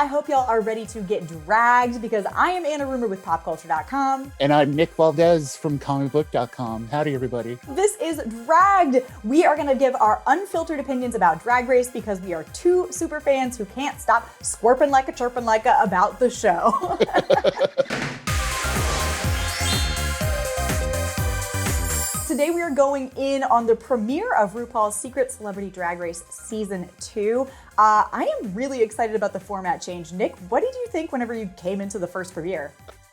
I hope y'all are ready to get dragged because I am Anna Rumor with PopCulture.com. And I'm Nick Valdez from comicbook.com. Howdy, everybody. This is Dragged. We are going to give our unfiltered opinions about Drag Race because we are two super fans who can't stop squirping like a chirping like a about the show. Today we are going in on the premiere of RuPaul's Secret Celebrity Drag Race Season 2. I am really excited about the format change. Nick, what did you think whenever you came into the first premiere?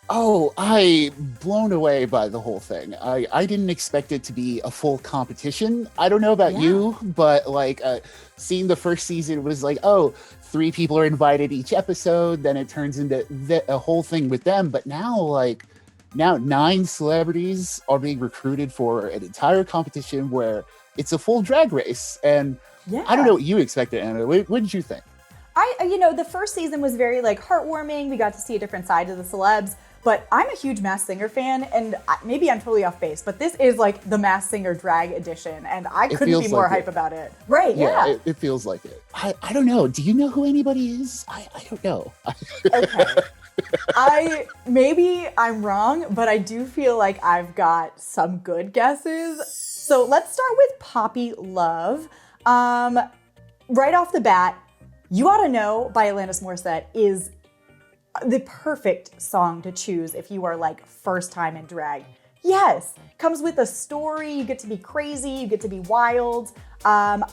Oh, I blown away by the whole thing. I didn't expect it to be a full competition. I don't know about you, but like seeing the first season was like, oh, 3 people are invited each episode. Then it turns into a whole thing with them. But now 9 celebrities are being recruited for an entire competition where it's a full drag race. And I don't know what you expected, Anna. What did you think? The first season was very like heartwarming. We got to see a different side of the celebs. But I'm a huge Masked Singer fan, and maybe I'm totally off base, but this is like the Masked Singer drag edition, and I couldn't be more hype about it. Right, yeah. It feels like it. I don't know. Do you know who anybody is? I don't know. Okay. Maybe I'm wrong, but I do feel like I've got some good guesses. So let's start with Poppy Love. Right off the bat, You Oughta Know by Alanis Morissette is the perfect song to choose if you are like first time in drag. Yes, comes with a story, you get to be crazy, you get to be wild.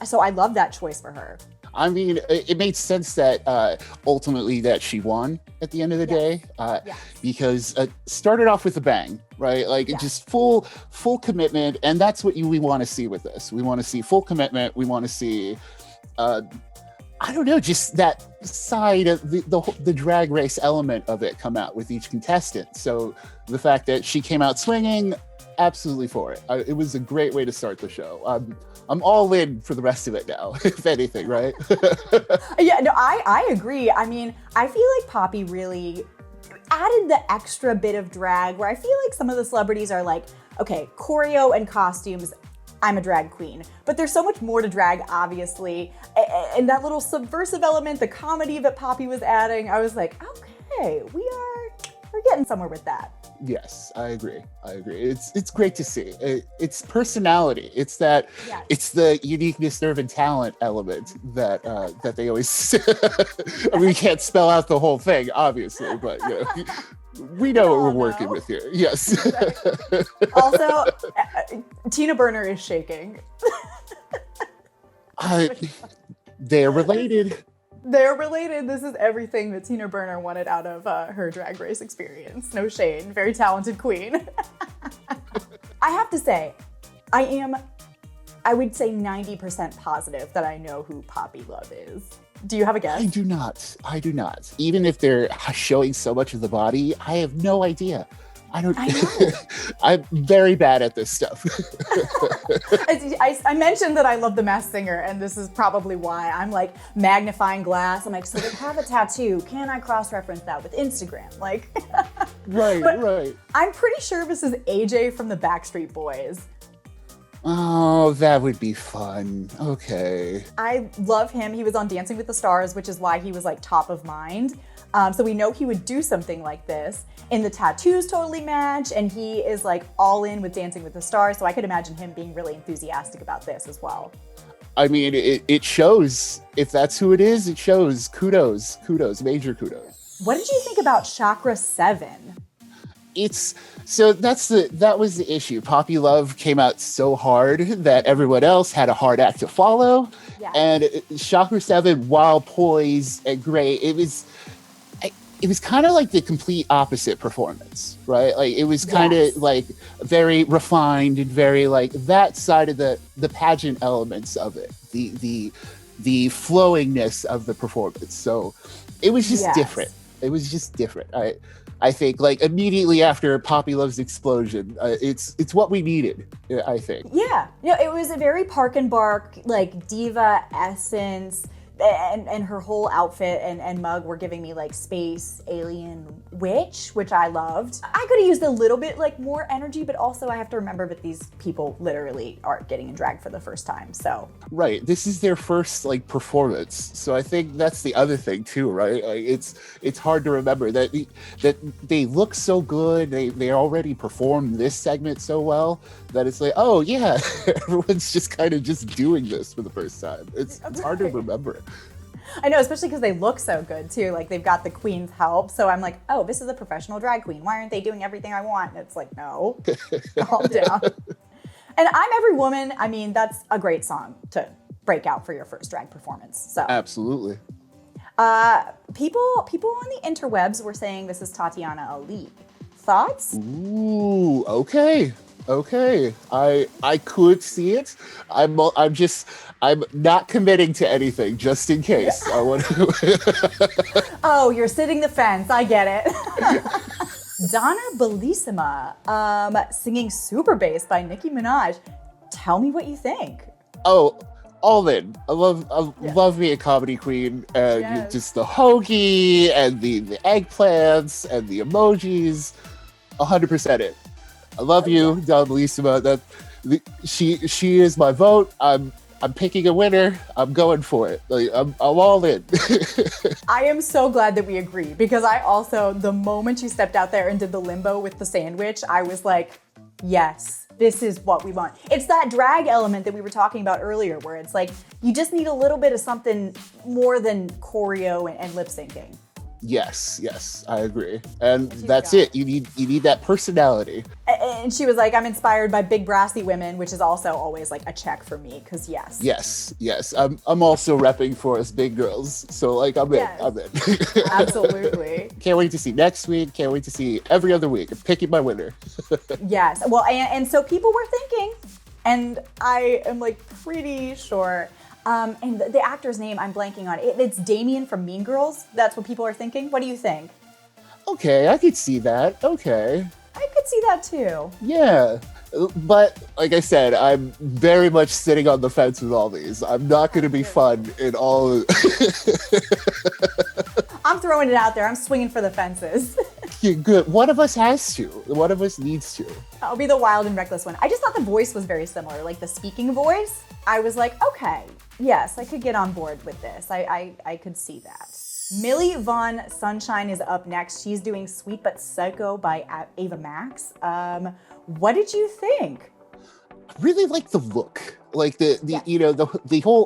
So I love that choice for her. I mean, it made sense that ultimately that she won at the end of the day, because it started off with a bang, right? Like just full commitment, and that's what we want to see with this. We want to see full commitment. We want to see, I don't know, just that side of the drag race element of it come out with each contestant. So the fact that she came out swinging, absolutely for it. It was a great way to start the show. I'm all in for the rest of it now, if anything, right? I agree. I mean, I feel like Poppy really added the extra bit of drag where I feel like some of the celebrities are like, okay, choreo and costumes, I'm a drag queen. But there's so much more to drag, obviously. And that little subversive element, the comedy that Poppy was adding, I was like, okay, we're getting somewhere with that. Yes, I agree. It's great to see. It's personality. It's that. Yes. It's the uniqueness, nerve, and talent element that they always. We can't spell out the whole thing, obviously, but we know what we're working with here. Yes. Exactly. Also, Tina Burner is shaking. They're related. They're related. This is everything that Tina Burner wanted out of her drag race experience. No shade. Very talented queen. I have to say, I would say 90% positive that I know who Poppy Love is. Do you have a guess? I do not. Even if they're showing so much of the body, I have no idea. I know. I'm very bad at this stuff. I mentioned that I love the Masked Singer, and this is probably why. I'm like magnifying glass. I'm like, so they have a tattoo. Can I cross-reference that with Instagram? Like, right. I'm pretty sure this is AJ from the Backstreet Boys. Oh, that would be fun. Okay. I love him. He was on Dancing with the Stars, which is why he was like top of mind. So we know he would do something like this. And the tattoos totally match, and he is like all in with Dancing with the Stars, so I could imagine him being really enthusiastic about this as well. I mean, it shows. If that's who it is, it shows. Kudos, major kudos. What did you think about Chakra 7? That was the issue. Poppy Love came out so hard that everyone else had a hard act to follow. Yes. And Chakra 7, while poised and great, it was kind of like the complete opposite performance, right? Like it was kind of like very refined and very like that side of the pageant elements of it, the flowingness of the performance. So it was just different. It was just different. I think like immediately after Poppy Love's explosion, it's what we needed, I think. Yeah, it was a very Park and Bark, like diva essence. and her whole outfit and mug were giving me like space alien witch, which I loved. I could have used a little bit like more energy, but also I have to remember that these people literally are getting in drag for the first time, so. Right, this is their first like performance, so I think that's the other thing too, right? Like it's hard to remember that they look so good, they already performed this segment so well that it's like, oh yeah, everyone's just kind of just doing this for the first time. It's hard to remember. I know, especially because they look so good too. Like they've got the queen's help. So I'm like, oh, this is a professional drag queen. Why aren't they doing everything I want? And it's like, no, calm down. And I'm Every Woman. I mean, that's a great song to break out for your first drag performance. So absolutely. People on the interwebs were saying this is Tatiana Ali. Thoughts? Ooh, okay. I could see it. I'm not committing to anything just in case. I want to. Oh, you're sitting the fence. I get it. Donna Bellissima singing Super Bass by Nicki Minaj. Tell me what you think. Oh, all in. I love me a comedy queen, and just the hoagie and the eggplants and the emojis. 100% it. I love you, Donna Bellissima. She is my vote. I'm picking a winner. I'm going for it. Like, I'm all in. I am so glad that we agree, because I also, the moment she stepped out there and did the limbo with the sandwich, I was like, yes, this is what we want. It's that drag element that we were talking about earlier, where it's like, you just need a little bit of something more than choreo and lip syncing. Yes, I agree. And that's it. You need that personality. And she was like, I'm inspired by big brassy women, which is also always like a check for me, because Yes. I'm also repping for us big girls. So like I'm in. Absolutely. Can't wait to see next week. Can't wait to see every other week. I'm picking my winner. Yes. Well, and so people were thinking, and I am like pretty sure. And the actor's name, I'm blanking on. It's Damien from Mean Girls. That's what people are thinking. What do you think? Okay, I could see that. Okay. I could see that too. Yeah. But like I said, I'm very much sitting on the fence with all these. I'm not going to be fun in all. I'm throwing it out there. I'm swinging for the fences. Good. One of us has to. One of us needs to. I'll be the wild and reckless one. I just thought the voice was very similar, like the speaking voice. I was like, okay, yes, I could get on board with this. I could see that. Millie Von Sunshine is up next. She's doing Sweet But Psycho by Ava Max. What did you think? I really like the look. Like the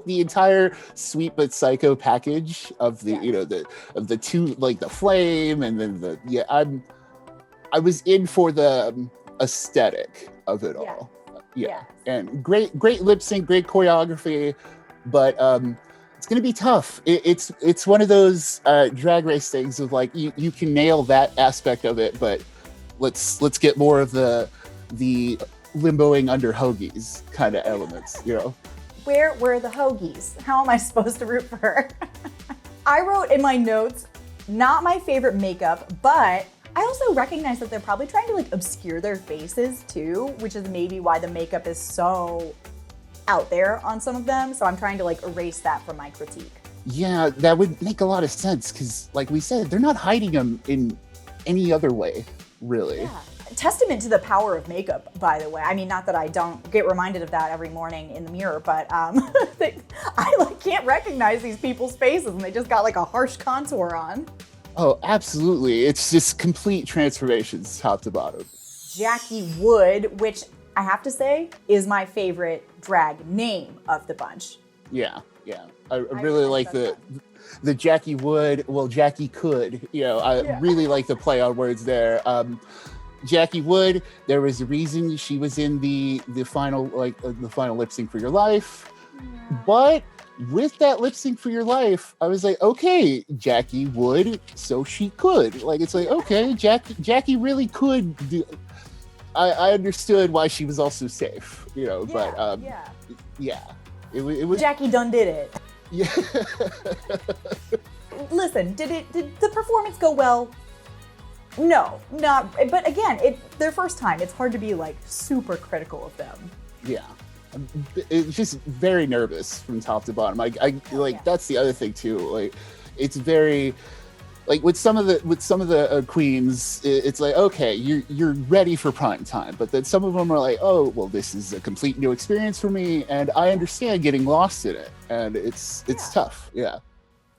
entire Sweet But Psycho package of the two, like the flame and then I was in for the aesthetic of it all. Yeah. And great lip sync, great choreography, but it's gonna be tough. It's one of those drag race things of like you can nail that aspect of it, but let's get more of the limboing under hoagies kind of elements, you know. Where were the hoagies? How am I supposed to root for her? I wrote in my notes, not my favorite makeup, but I also recognize that they're probably trying to like obscure their faces too, which is maybe why the makeup is so out there on some of them. So I'm trying to like erase that from my critique. Yeah, that would make a lot of sense because like we said, they're not hiding them in any other way, really. Yeah. Testament to the power of makeup, by the way. I mean, not that I don't get reminded of that every morning in the mirror, but I like can't recognize these people's faces and they just got like a harsh contour on. Oh, absolutely. It's just complete transformations, top to bottom. Jackie Wood, which I have to say is my favorite drag name of the bunch. Yeah. I really like the Jackie Wood, well, Jackie could, I really like the play on words there. Jackie Wood, there was a reason she was in the final lip sync for your life. Yeah. But with that lip sync for your life, I was like, okay, Jackie Wood, so she could. Like, it's like, okay, Jackie really could do. I understood why she was also safe, but it was Jackie done did it. Yeah. Listen, did the performance go well? No, not. But again, their first time. It's hard to be like super critical of them. Yeah. it's just very nervous from top to bottom. That's the other thing too. Like, it's very like with some of the queens, it's like, okay, you're ready for prime time, but then some of them are like, oh, well, this is a complete new experience for me, and I understand getting lost in it, and it's tough. Yeah.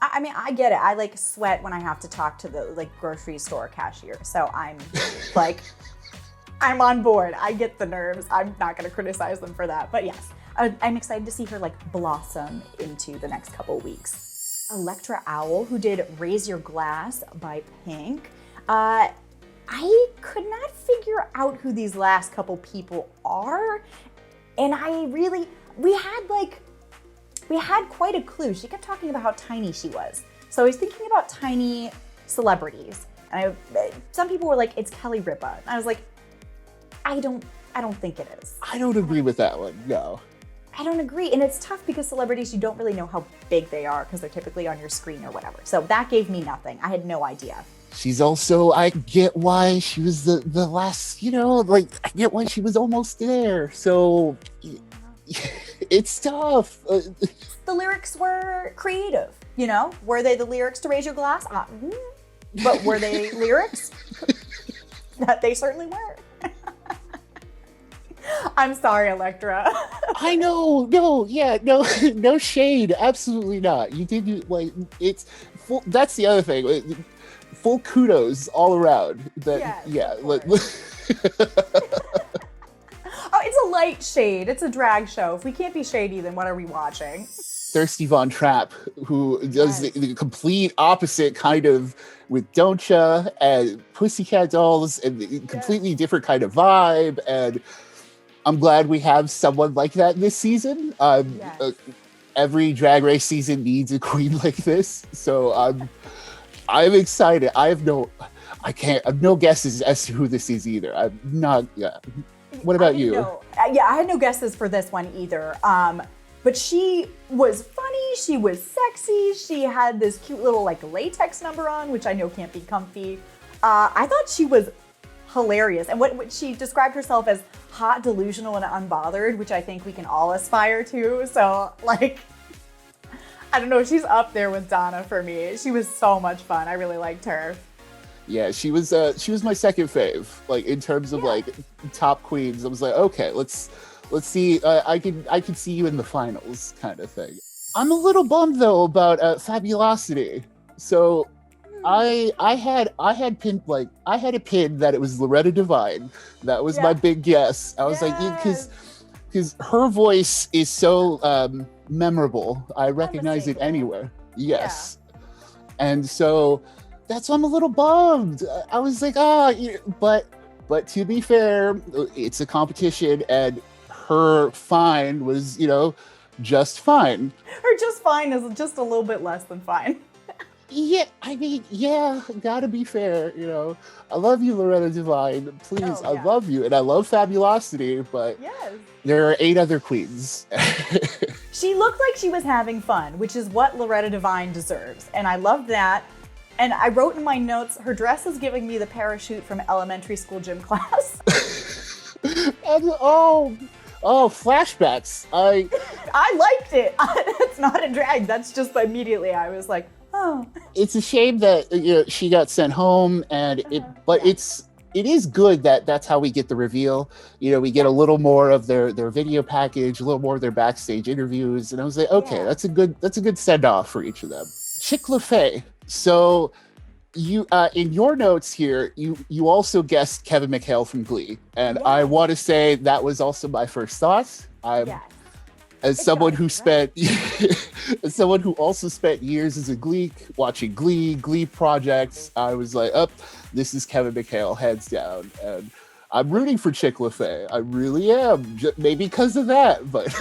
I mean, I get it. I like sweat when I have to talk to the like grocery store cashier. So I'm like, I'm on board. I get the nerves. I'm not going to criticize them for that. But yes, I'm excited to see her like blossom into the next couple weeks. Elektra Owl, who did Raise Your Glass by Pink. I could not figure out who these last couple people are. And we had quite a clue. She kept talking about how tiny she was. So I was thinking about tiny celebrities. And some people were like, it's Kelly Ripa. And I was like, I don't think it is. I don't agree with that one, no. I don't agree. And it's tough because celebrities, you don't really know how big they are because they're typically on your screen or whatever. So that gave me nothing. I had no idea. She's also, I get why she was the last, I get why she was almost there. So it's tough. The lyrics were creative, Were they the lyrics to Raise Your Glass? But were they lyrics? That they certainly were. I'm sorry, Elektra. I know, no shade, absolutely not. You did, it's full, that's the other thing. Full kudos all around. Oh, it's a light shade. It's a drag show. If we can't be shady, then what are we watching? Thirsty Von Trapp, who does the complete opposite kind of with Don'tcha and Pussycat Dolls and the completely different kind of vibe. And I'm glad we have someone like that this season. Every Drag Race season needs a queen like this. So I'm excited. I have no guesses as to who this is either. I'm not, What about you? I had no guesses for this one either. But she was funny, she was sexy, she had this cute little latex number on, which I know can't be comfy. I thought she was hilarious. And what she described herself as hot, delusional, and unbothered, which I think we can all aspire to. So I don't know, she's up there with Donna for me. She was so much fun. I really liked her. Yeah, she was my second fave, in terms of top queens. I was like, okay, let's see. I can see you in the finals, kind of thing. I'm a little bummed though about Fabulosity. So I had a pin that it was Loretta Devine. That was my big guess. I was like, because her voice is so memorable. I recognize it anywhere. Yes, and so. That's why I'm a little bummed. I was like, but to be fair, it's a competition, and her fine was, just fine. Her just fine is just a little bit less than fine. Yeah, I mean, gotta be fair, I love you, Loretta Devine. Please, I love you, and I love Fabulosity, but there are 8 other queens. She looked like she was having fun, which is what Loretta Devine deserves, and I love that. And I wrote in my notes, her dress is giving me the parachute from elementary school gym class. Flashbacks. I liked it. It's not a drag. That's just immediately I was like, oh. It's a shame that she got sent home, and it is good that that's how we get the reveal. We get a little more of their video package, a little more of their backstage interviews, and I was like, okay, that's a good send off for each of them. 𝐒𝐿𝐴. So you in your notes here, you also guessed Kevin McHale from Glee, and I want to say that was also my first thought. As someone who also spent years as a Gleek watching Glee projects, I was like, this is Kevin McHale, hands down, and I'm rooting for 𝐒𝐿𝐴. I really am, maybe because of that, but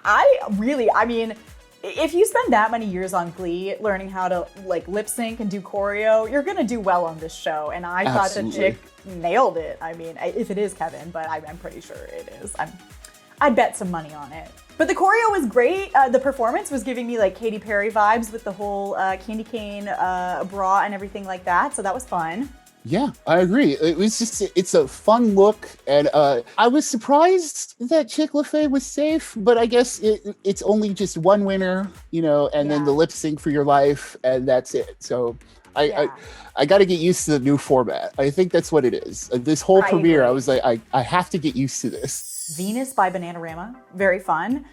I mean. If you spend that many years on Glee learning how to lip sync and do choreo, you're gonna do well on this show. And I thought the chick nailed it. I mean, if it is Kevin, but I'm pretty sure it is. I'd bet some money on it. But the choreo was great. The performance was giving me Katy Perry vibes with the whole candy cane bra and everything like that. So that was fun. Yeah, I agree. It was just, it's a fun look. And I was surprised that 𝐒𝐂𝐒𝐿 was safe, but I guess it's only just one winner, and then the lip sync for your life, and that's it. So I got to get used to the new format. I think that's what it is. This whole premiere, I was like, I have to get used to this. Venus by Bananarama, very fun.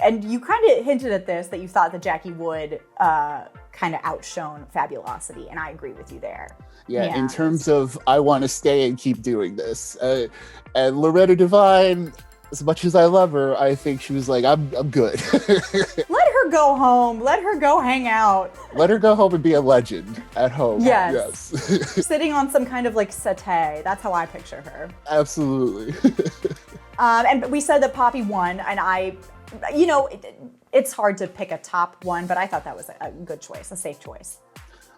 And you kind of hinted at this, that you thought that Jackie would kind of outshone Fabulosity, and I agree with you there. Yeah, in terms of I want to stay and keep doing this. And Loretta Devine, as much as I love her, I think she was like, I'm good. Let her go home. Let her go hang out. Let her go home and be a legend at home. Yes. Sitting on some kind of like settee. That's how I picture her. Absolutely. And we said that Poppy won, and it's hard to pick a top one, but I thought that was a good choice, a safe choice.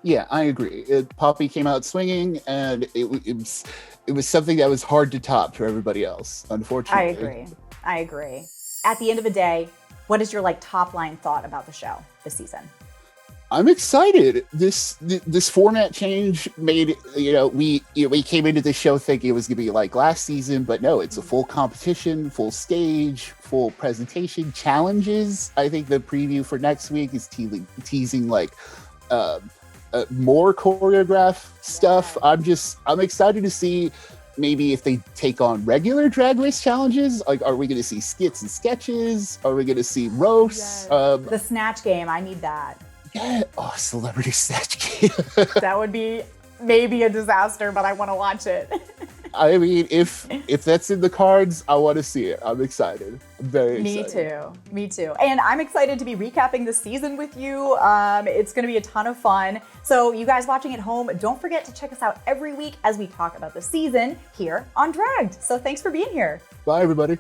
Yeah, I agree. Poppy came out swinging, and it was something that was hard to top for everybody else, unfortunately. I agree. At the end of the day, what is your top line thought about the show this season? I'm excited. This format change made, we came into the show thinking it was gonna be like last season, but no, it's a full competition, full stage, full presentation, challenges. I think the preview for next week is teasing more choreographed stuff. I'm excited to see maybe if they take on regular Drag Race challenges. Like, are we going to see skits and sketches? Are we going to see roasts? Yes. The Snatch Game, I need that. Yeah. Oh, Celebrity Snatch Game. That would be maybe a disaster, but I want to watch it. I mean, if that's in the cards, I want to see it. I'm excited. I'm very excited. Me too. And I'm excited to be recapping the season with you. It's going to be a ton of fun. So you guys watching at home, don't forget to check us out every week as we talk about the season here on Dragged. So thanks for being here. Bye, everybody.